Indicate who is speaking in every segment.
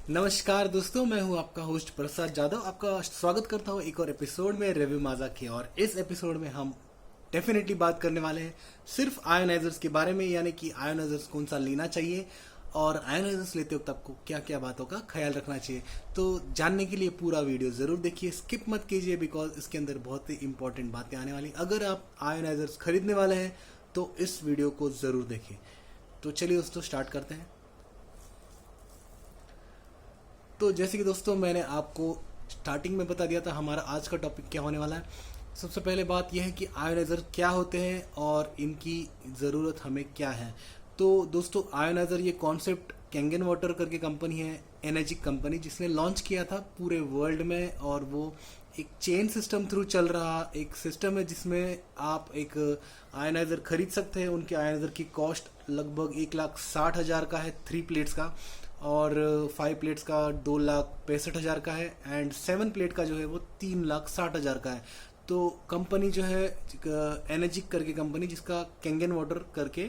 Speaker 1: नमस्कार दोस्तों, मैं हूं आपका होस्ट प्रसाद जादव। आपका स्वागत करता हूं एक और एपिसोड में रिव्यू माजा की। और इस एपिसोड में हम डेफिनेटली बात करने वाले हैं सिर्फ आयोनाइजर्स के बारे में, यानी कि आयोनाइजर्स कौन सा लेना चाहिए और आयोनाइजर्स लेते वक्त आपको क्या क्या बातों का ख्याल रखना चाहिए। तो जानने के लिए पूरा वीडियो ज़रूर देखिए, स्किप मत कीजिए, बिकॉज इसके अंदर बहुत ही इंपॉर्टेंट बातें आने वाली। अगर आप आयोनाइजर्स खरीदने वाले हैं तो इस वीडियो को ज़रूर देखिए। तो चलिए दोस्तों, स्टार्ट करते हैं। तो जैसे कि दोस्तों मैंने आपको स्टार्टिंग में बता दिया था हमारा आज का टॉपिक क्या होने वाला है। सबसे पहले बात यह है कि आयोनाइज़र क्या होते हैं और इनकी ज़रूरत हमें क्या है। तो दोस्तों, आयोनाइज़र ये कॉन्सेप्ट कैंगन वाटर करके कंपनी है, एनर्जी कंपनी, जिसने लॉन्च किया था पूरे वर्ल्ड में। और वो एक चेन सिस्टम थ्रू चल रहा एक सिस्टम है जिसमें आप एक आयोनाइज़र खरीद सकते हैं। उनके आयोनाइज़र की कॉस्ट लगभग 1,60,000 का है 3 प्लेट्स का, और 5 प्लेट्स का 2,65,000 का है, एंड 7 प्लेट का जो है वो 3,60,000 का है। तो कंपनी जो है एनर्जिक करके कंपनी, जिसका कैंगन वाटर करके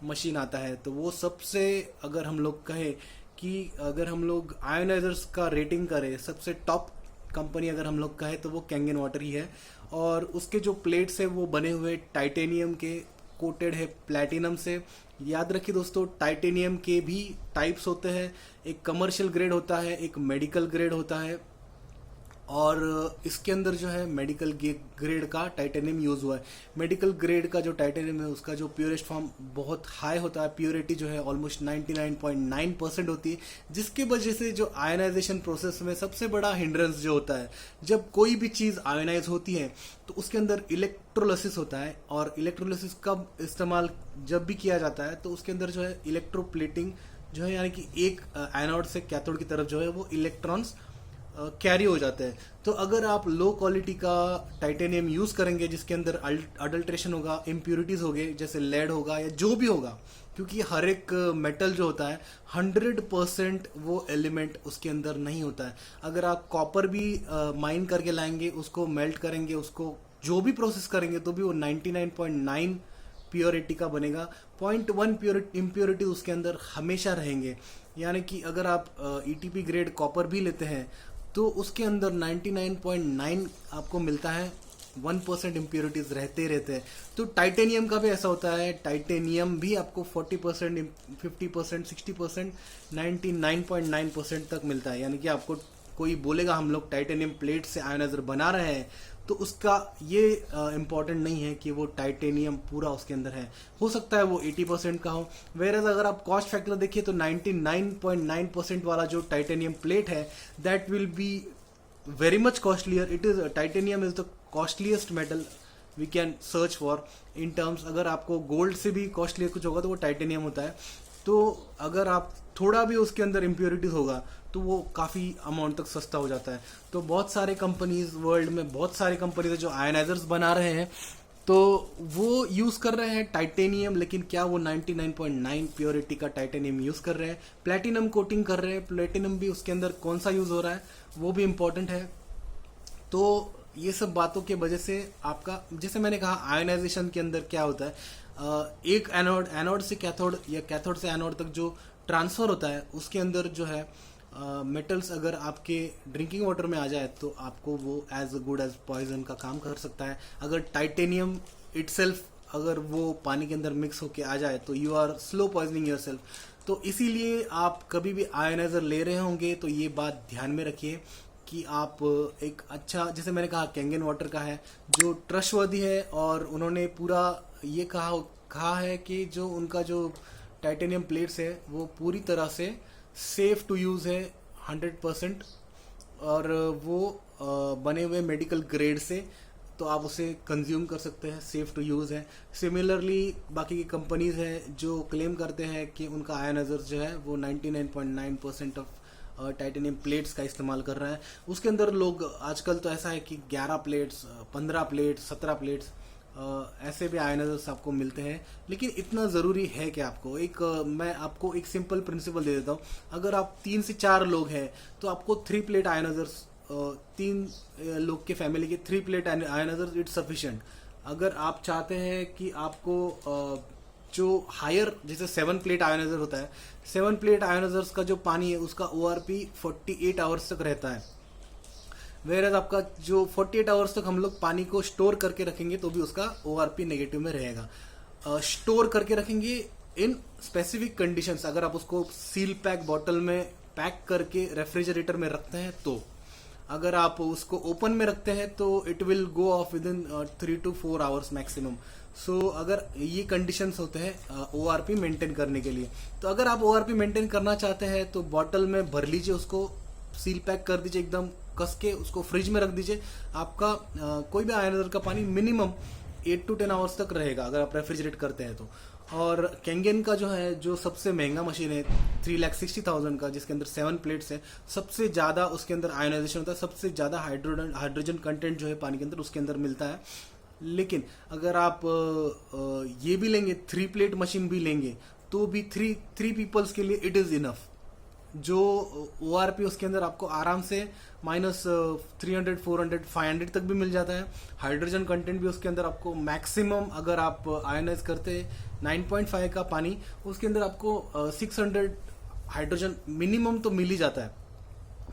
Speaker 1: मशीन आता है, तो वो सबसे, अगर हम लोग कहें कि अगर हम लोग आयोनाइजर्स का रेटिंग करें, सबसे टॉप कंपनी अगर हम लोग कहें तो वो कैंगन वाटर ही है। और उसके जो प्लेट्स है वो बने हुए टाइटेनियम के, कोटेड है प्लैटिनम से। याद रखिए दोस्तों, टाइटेनियम के भी टाइप्स होते हैं, एक कमर्शियल ग्रेड होता है, एक मेडिकल ग्रेड होता है। और इसके अंदर जो है मेडिकल ग्रेड का टाइटेनियम यूज हुआ है। मेडिकल ग्रेड का जो टाइटेनियम है उसका जो प्योरेस्ट फॉर्म बहुत हाई होता है, प्योरिटी जो है ऑलमोस्ट 99.9% होती है, जिसकी वजह से जो आयनाइजेशन प्रोसेस में सबसे बड़ा हिंड्रेंस जो होता है, जब कोई भी चीज़ आयनाइज होती है तो उसके अंदर इलेक्ट्रोलिसिस होता है। और इलेक्ट्रोलिसिस कब इस्तेमाल जब भी किया जाता है तो उसके अंदर जो है इलेक्ट्रोप्लेटिंग जो है, यानी कि एक एनोड से कैथोड की तरफ जो है वो इलेक्ट्रॉन्स कैरी हो जाते हैं। तो अगर आप लो क्वालिटी का टाइटेनियम यूज करेंगे जिसके अंदर अडल्ट्रेशन होगा, इम्प्यूरिटीज होंगे, जैसे लेड होगा या जो भी होगा, क्योंकि हर एक मेटल जो होता है 100% वो एलिमेंट उसके अंदर नहीं होता है। अगर आप कॉपर भी माइन करके लाएंगे, उसको मेल्ट करेंगे, उसको जो भी प्रोसेस करेंगे, तो भी वो 99.9 प्योरिटी का बनेगा। 0.1 इम्प्योरिटी उसके अंदर हमेशा रहेंगे। यानी कि अगर आप ईटीपी ग्रेड कॉपर भी लेते हैं तो उसके अंदर 99.9 आपको मिलता है, 1% इम्प्योरिटीज रहते हैं। तो टाइटेनियम का भी ऐसा होता है, टाइटेनियम भी आपको 40%, 50%, 60%, 99.9% तक मिलता है। यानी कि आपको कोई बोलेगा हम लोग टाइटेनियम प्लेट से आयोनाइजर बना रहे हैं, तो उसका ये इम्पॉर्टेंट नहीं है कि वो टाइटेनियम पूरा उसके अंदर है। हो सकता है वो 80% का हो। वेरएज अगर आप कॉस्ट फैक्टर देखिए तो 99.9% वाला जो टाइटेनियम प्लेट है, that will be very much costlier. It is titanium is the costliest metal we can search for in terms. अगर आपको गोल्ड से भी कॉस्टलियर कुछ होगा तो वो टाइटेनियम होता है। तो अगर आप थोड़ा भी उसके अंदर इम्प्योरिटीज होगा तो वो काफ़ी अमाउंट तक सस्ता हो जाता है। तो बहुत सारे कंपनीज, वर्ल्ड में बहुत सारे कंपनीज है जो आयनाइजर्स बना रहे हैं, तो वो यूज़ कर रहे हैं टाइटेनियम। लेकिन क्या वो 99.9 प्योरिटी का टाइटेनियम यूज़ कर रहे हैं? प्लेटिनम कोटिंग कर रहे हैं। प्लेटिनम भी उसके अंदर कौन सा यूज़ हो रहा है वो भी इम्पोर्टेंट है। तो ये सब बातों की वजह से आपका, जैसे मैंने कहा, आयोनाइजेशन के अंदर क्या होता है, एक एनोड से कैथोड या कैथोड से एनोड तक जो ट्रांसफर होता है, उसके अंदर जो है मेटल्स अगर आपके ड्रिंकिंग वाटर में आ जाए तो आपको वो एज गुड एज पॉइजन का काम कर सकता है। अगर टाइटेनियम इटसेल्फ अगर वो पानी के अंदर मिक्स होके आ जाए तो you are slow poisoning yourself. तो इसीलिए आप कभी भी आयोनाइजर ले रहे होंगे तो ये बात ध्यान में रखिए कि आप एक अच्छा, जैसे मैंने कहा कैंगन वाटर का है जो ट्रस्टवर्दी है, और उन्होंने पूरा ये कहा है कि जो उनका जो टाइटेनियम प्लेट्स है वो पूरी तरह से सेफ टू यूज़ है 100%। और वो बने हुए मेडिकल ग्रेड से, तो आप उसे कंज्यूम कर सकते हैं, सेफ टू यूज़ है। सिमिलरली बाकी की कंपनीज हैं जो क्लेम करते हैं कि उनका आयोनाइजर जो है वो 99.9% ऑफ टाइटेनियम प्लेट्स का इस्तेमाल कर रहा है। उसके अंदर लोग आजकल तो ऐसा है कि 11 प्लेट्स, 15 प्लेट्स, 17 प्लेट्स ऐसे भी आयोनाइजर्स आपको मिलते हैं। लेकिन इतना ज़रूरी है कि आपको मैं आपको एक सिंपल प्रिंसिपल दे देता हूँ। अगर आप 3 से 4 लोग हैं तो आपको 3 प्लेट आयोनाइजर्स, 3 लोग के फैमिली के 3 प्लेट आयोनाइजर्स इट्स सफिशिएंट। अगर आप चाहते हैं कि आपको जो हायर जैसे 7 प्लेट आयोनाइजर होता है, 7 प्लेट आयोनाइजर्स का जो पानी है उसका ORP 48 आवर्स तक रहता है। वेयर आपका जो 48 आवर्स तक हम लोग पानी को स्टोर करके रखेंगे तो भी उसका ORP नेगेटिव में रहेगा। स्टोर करके रखेंगे इन स्पेसिफिक कंडीशंस, अगर आप उसको सील पैक बॉटल में पैक करके रेफ्रिजरेटर में रखते हैं तो। अगर आप उसको ओपन में रखते हैं तो it will go off within 3 to 4 hours maximum. So अगर ये कंडीशंस होते हैं ORP मेंटेन करने के लिए, तो अगर आप ORP मेंटेन करना चाहते हैं तो बॉटल में भर लीजिए, उसको सील पैक कर दीजिए एकदम कस के, उसको फ्रिज में रख दीजिए। आपका कोई भी आयोनाइजर का पानी मिनिमम 8 to 10 आवर्स तक रहेगा अगर आप रेफ्रिजरेट करते हैं तो। और कैंगन का जो है, जो सबसे महंगा मशीन है 3,60,000 का, जिसके अंदर 7 प्लेट्स है, सबसे ज़्यादा उसके अंदर आयोनाइजेशन होता है, सबसे ज़्यादा हाइड्रोजन कंटेंट जो है पानी के अंदर उसके अंदर मिलता है। लेकिन अगर आप ये भी लेंगे, 3 प्लेट मशीन भी लेंगे तो भी थ्री पीपल्स के लिए इट इज़ इनफ। जो ORP उसके अंदर आपको आराम से -300, 400, 500 तक भी मिल जाता है। हाइड्रोजन कंटेंट भी उसके अंदर आपको मैक्सिमम, अगर आप आयोनाइज करते 9.5 का पानी, उसके अंदर आपको 600 हाइड्रोजन मिनिमम तो मिल ही जाता है।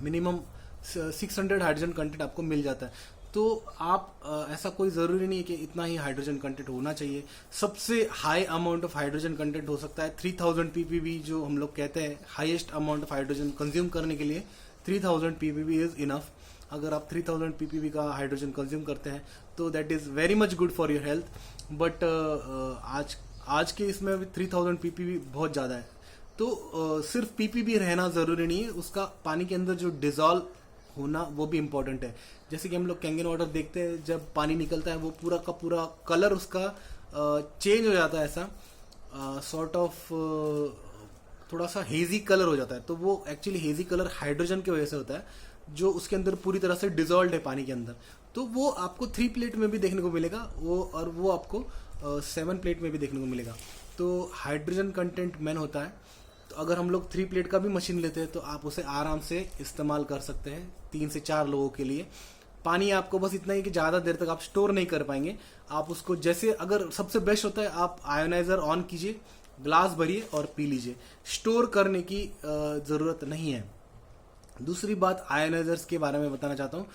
Speaker 1: मिनिमम 600 हाइड्रोजन कंटेंट आपको मिल जाता है। तो आप ऐसा कोई ज़रूरी नहीं है कि इतना ही हाइड्रोजन कंटेंट होना चाहिए। सबसे high amount of hydrogen content हो सकता है 3000 ppb, जो हम लोग कहते हैं highest amount of hydrogen consume करने के लिए 3000 ppb इज़ इनफ। अगर आप 3000 ppb का हाइड्रोजन कंज्यूम करते हैं तो that is very much good for your health. But आज के इसमें 3000 ppb बहुत ज़्यादा है। तो सिर्फ ppb रहना ज़रूरी नहीं है, उसका पानी के अंदर जो डिजॉल्व होना वो भी इम्पोर्टेंट है। जैसे कि हम लोग कैंगन वाटर देखते हैं, जब पानी निकलता है वो पूरा का पूरा कलर उसका चेंज हो जाता है, ऐसा सॉर्ट ऑफ थोड़ा सा हेजी कलर हो जाता है। तो वो एक्चुअली हेजी कलर हाइड्रोजन की वजह से होता है, जो उसके अंदर पूरी तरह से डिजॉल्व है पानी के अंदर। तो वो आपको 3 प्लेट में भी देखने को मिलेगा वो, और वो आपको 7 प्लेट में भी देखने को मिलेगा। तो हाइड्रोजन कंटेंट मेन होता है। तो अगर हम लोग 3 प्लेट का भी मशीन लेते हैं तो आप उसे आराम से इस्तेमाल कर सकते हैं 3 से 4 लोगों के लिए। पानी आपको बस इतना ही कि ज़्यादा देर तक आप स्टोर नहीं कर पाएंगे। आप उसको जैसे, अगर सबसे बेस्ट होता है आप आयोनाइजर ऑन कीजिए, ग्लास भरिए और पी लीजिए। स्टोर करने की ज़रूरत नहीं है। दूसरी बात आयोनाइजर्स के बारे में बताना चाहता हूँ।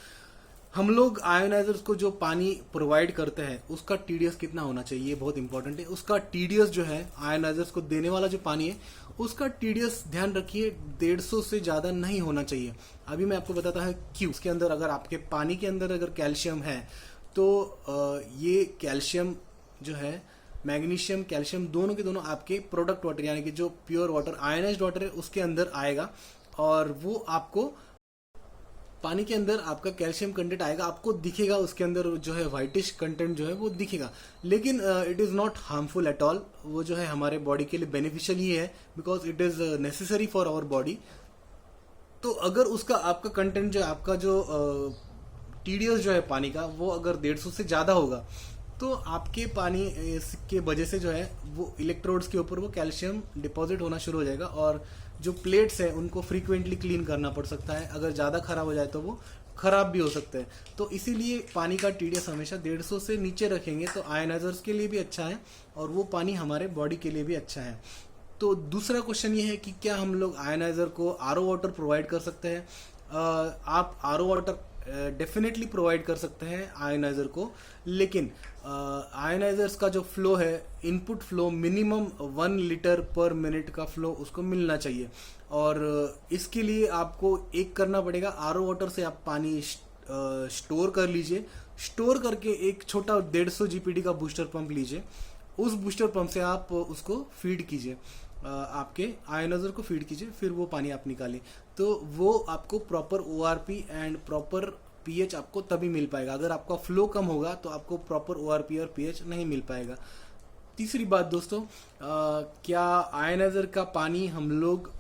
Speaker 1: हम लोग आयोनाइजर्स को जो पानी प्रोवाइड करते हैं उसका TDS कितना होना चाहिए, ये बहुत इंपॉर्टेंट है। उसका TDS जो है, आयोनाइजर्स को देने वाला जो पानी है उसका TDS ध्यान रखिए 150 से ज़्यादा नहीं होना चाहिए। अभी मैं आपको बताता हूँ क्यों। उसके अंदर अगर आपके पानी के अंदर अगर कैल्शियम है तो ये कैल्शियम जो है, मैग्नीशियम कैल्शियम दोनों के दोनों आपके प्रोडक्ट वाटर यानी कि जो प्योर वाटर आयोनाइज्ड वाटर है उसके अंदर आएगा, और वो आपको पानी के अंदर आपका कैल्शियम कंटेंट आएगा, आपको दिखेगा उसके अंदर जो है व्हाइटिश कंटेंट जो है वो दिखेगा। लेकिन it is not harmful at all. वो जो है हमारे बॉडी के लिए बेनिफिशियल ही है, because it is necessary for our body. तो अगर उसका आपका कंटेंट जो है, आपका जो TDS जो है पानी का, वो अगर 150 से ज़्यादा होगा तो आपके पानी के वजह से जो है वो इलेक्ट्रोड्स के ऊपर वो कैल्शियम डिपॉजिट होना शुरू हो जाएगा, और जो प्लेट्स हैं उनको फ्रीक्वेंटली क्लीन करना पड़ सकता है। अगर ज़्यादा खराब हो जाए तो वो खराब भी हो सकते हैं। तो इसीलिए पानी का TDS हमेशा 150 से नीचे रखेंगे तो आयोनाइजर्स के लिए भी अच्छा है और वो पानी हमारे बॉडी के लिए भी अच्छा है। तो दूसरा क्वेश्चन ये है कि क्या हम लोग आयोनाइजर को RO वाटर प्रोवाइड कर सकते हैं? आप RO वाटर डेफिनेटली प्रोवाइड कर सकते हैं आयोनाइजर को, लेकिन आयोनाइजर्स का जो फ्लो है, इनपुट फ्लो मिनिमम 1 लीटर पर मिनट का फ्लो उसको मिलना चाहिए। और इसके लिए आपको एक करना पड़ेगा, RO वाटर से आप पानी स्टोर कर लीजिए। स्टोर करके एक छोटा 150 GPD का बूस्टर पंप लीजिए, उस बूस्टर पंप से आप उसको फीड कीजिए, आपके आयोनाइजर को फीड कीजिए, फिर वो पानी आप निकालिए। तो वो आपको proper ORP and proper pH आपको तभी मिल पाएगा। अगर आपका फ्लो कम होगा तो आपको प्रॉपर ORP और pH नहीं मिल पाएगा। तीसरी बात दोस्तों, क्या आयोनाइजर का पानी हम लोग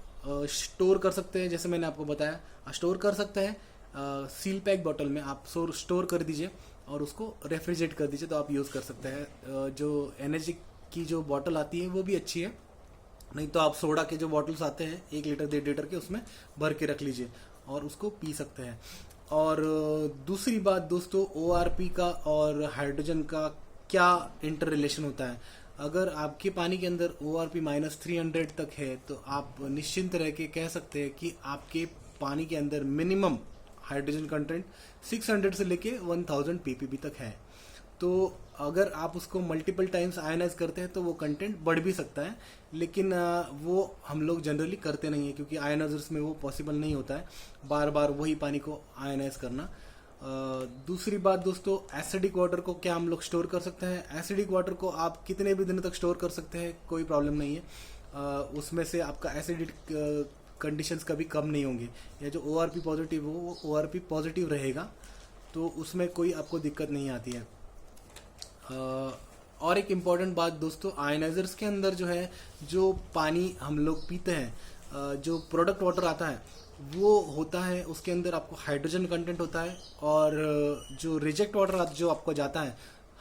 Speaker 1: स्टोर कर सकते हैं? जैसे मैंने आपको बताया स्टोर कर सकते हैं। सील पैक बॉटल में आप स्टोर कर दीजिए और उसको रेफ्रिजरेट कर दीजिए तो आप यूज़ कर सकते हैं। जो एनर्जी की जो बॉटल आती है वो भी अच्छी है, नहीं तो आप सोडा के जो बॉटल्स आते हैं 1 लीटर 1.5 लीटर के, उसमें भर के रख लीजिए और उसको पी सकते हैं। और दूसरी बात दोस्तों, ORP का और हाइड्रोजन का क्या इंटर रिलेशन होता है? अगर आपके पानी के अंदर ORP -300 तक है तो आप निश्चिंत रह के कह सकते हैं कि आपके पानी के अंदर मिनिमम हाइड्रोजन कंटेंट 600 से लेके 1000 ppb तक है। तो अगर आप उसको मल्टीपल टाइम्स आयनाइज करते हैं तो वो कंटेंट बढ़ भी सकता है, लेकिन वो हम लोग जनरली करते नहीं है क्योंकि आयनाइजर्स में वो पॉसिबल नहीं होता है बार बार वही पानी को आयनाइज करना। दूसरी बात दोस्तों, एसिडिक वाटर को क्या हम लोग स्टोर कर सकते हैं? एसिडिक वाटर को आप कितने भी दिनों तक स्टोर कर सकते हैं, कोई प्रॉब्लम नहीं है। उसमें से आपका एसिडिक कंडीशंस कभी कम नहीं होंगे, या जो ORP पॉजिटिव हो वो ORP पॉजिटिव रहेगा, तो उसमें कोई आपको दिक्कत नहीं आती है। और एक इम्पॉर्टेंट बात दोस्तों, आयनाइजर्स के अंदर जो है, जो पानी हम लोग पीते हैं, जो प्रोडक्ट वाटर आता है वो होता है, उसके अंदर आपको हाइड्रोजन कंटेंट होता है, और जो रिजेक्ट वाटर जो आपको जाता है,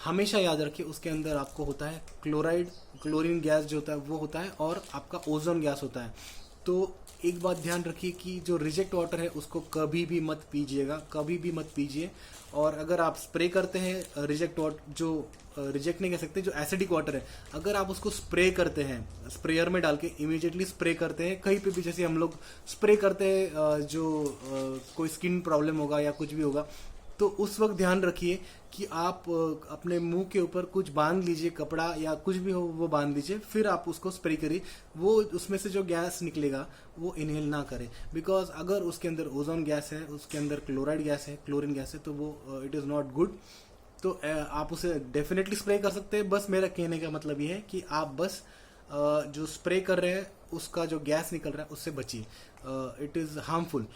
Speaker 1: हमेशा याद रखिए उसके अंदर आपको होता है क्लोरीन गैस जो होता है वो होता है, और आपका ओजोन गैस होता है। तो एक बात ध्यान रखिए कि जो रिजेक्ट वाटर है उसको कभी भी मत पीजिएगा, कभी भी मत पीजिए। और अगर आप स्प्रे करते हैं रिजेक्ट वाटर, जो रिजेक्ट नहीं कह सकते, जो एसिडिक वाटर है, अगर आप उसको स्प्रे करते हैं, स्प्रेयर में डाल के इमीडिएटली स्प्रे करते हैं कहीं पे भी, जैसे हम लोग स्प्रे करते हैं जो कोई स्किन प्रॉब्लम होगा या कुछ भी होगा, तो उस वक्त ध्यान रखिए कि आप अपने मुंह के ऊपर कुछ बांध लीजिए, कपड़ा या कुछ भी हो वो बांध लीजिए, फिर आप उसको स्प्रे करिए। वो उसमें से जो गैस निकलेगा वो इनहेल ना करें, बिकॉज अगर उसके अंदर ओजोन गैस है, उसके अंदर क्लोराइड गैस है, क्लोरीन गैस है, तो वो इट इज़ नॉट गुड। तो आप उसे डेफिनेटली स्प्रे कर सकते हैं। बस मेरा कहने का मतलब ये है कि आप बस जो स्प्रे कर रहे हैं उसका जो गैस निकल रहा है उससे बचिए, इट इज़ हार्मफुल।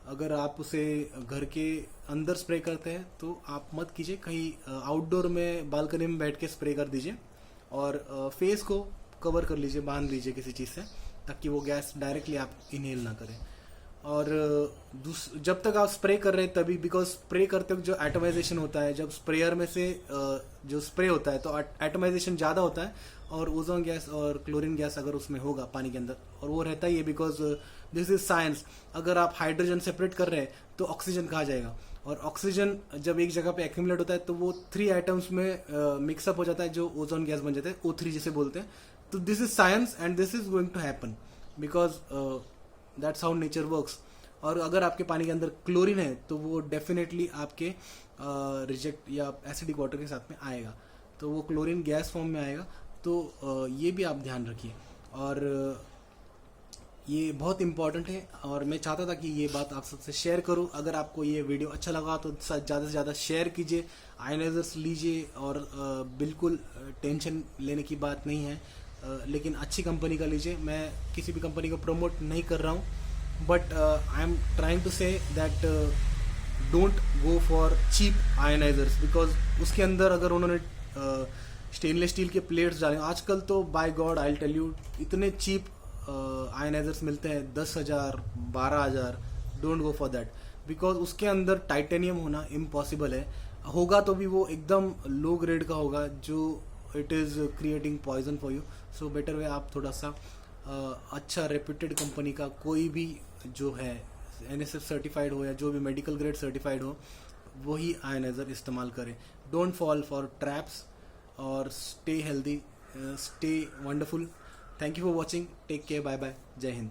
Speaker 1: अगर आप उसे घर के अंदर स्प्रे करते हैं तो आप मत कीजिए, कहीं आउटडोर में बालकनी में बैठ के स्प्रे कर दीजिए, और फेस को कवर कर लीजिए, बांध लीजिए किसी चीज़ से, ताकि वो गैस डायरेक्टली आप इनहेल ना करें। और जब तक आप स्प्रे कर रहे हैं तभी, बिकॉज स्प्रे करते वक्त जो एटमाइजेशन होता है, जब स्प्रेयर में से जो स्प्रे होता है तो एटमाइजेशन ज़्यादा होता है, और ओजोन गैस और क्लोरीन गैस अगर उसमें होगा पानी के अंदर, और वो रहता ही है, बिकॉज दिस इज साइंस। अगर आप हाइड्रोजन सेपरेट कर रहे हैं तो ऑक्सीजन कहाँ जाएगा, और ऑक्सीजन जब एक जगह पे एक्यूमुलेट होता है तो वो 3 एटम्स में मिक्सअप हो जाता है, जो ओजोन गैस बन जाता है, O3 जिसे बोलते हैं। तो this is science and this is going to happen, because that's how nature works. और अगर आपके पानी के अंदर क्लोरीन है तो वो डेफिनेटली आपके रिजेक्ट या एसिडिक वाटर के साथ में आएगा, तो वो क्लोरीन गैस फॉर्म में आएगा। तो ये भी आप ध्यान रखिए, और ये बहुत इंपॉर्टेंट है, और मैं चाहता था कि ये बात आप सबसे शेयर करूं। अगर आपको ये वीडियो अच्छा लगा तो ज़्यादा से ज़्यादा शेयर कीजिए, आयनाइजर्स लीजिए, और बिल्कुल टेंशन लेने की बात नहीं है, लेकिन अच्छी कंपनी का लीजिए। मैं किसी भी कंपनी को प्रमोट नहीं कर रहा हूँ, but I am trying to say that don't go for cheap ionisers, because उसके अंदर अगर उन्होंने स्टेनलेस स्टील के प्लेट्स डाले, आजकल तो by god I tell you इतने चीप आयनाइजर्स मिलते हैं, 10,000 12,000। Don't go for that, because उसके अंदर टाइटेनियम होना इम्पॉसिबल है, होगा तो भी वो एकदम लो ग्रेड का होगा, जो it is creating poison for you. So better way आप थोड़ा सा अच्छा रेप्यूटेड कंपनी का कोई भी जो है NSF सर्टिफाइड हो या जो भी मेडिकल ग्रेड सर्टिफाइड हो, वही आयनाइजर इस्तेमाल करें। डोंट फॉल फॉर ट्रैप्स, और stay healthy, stay wonderful. Thank you for watching, take care, bye bye, जय हिंद।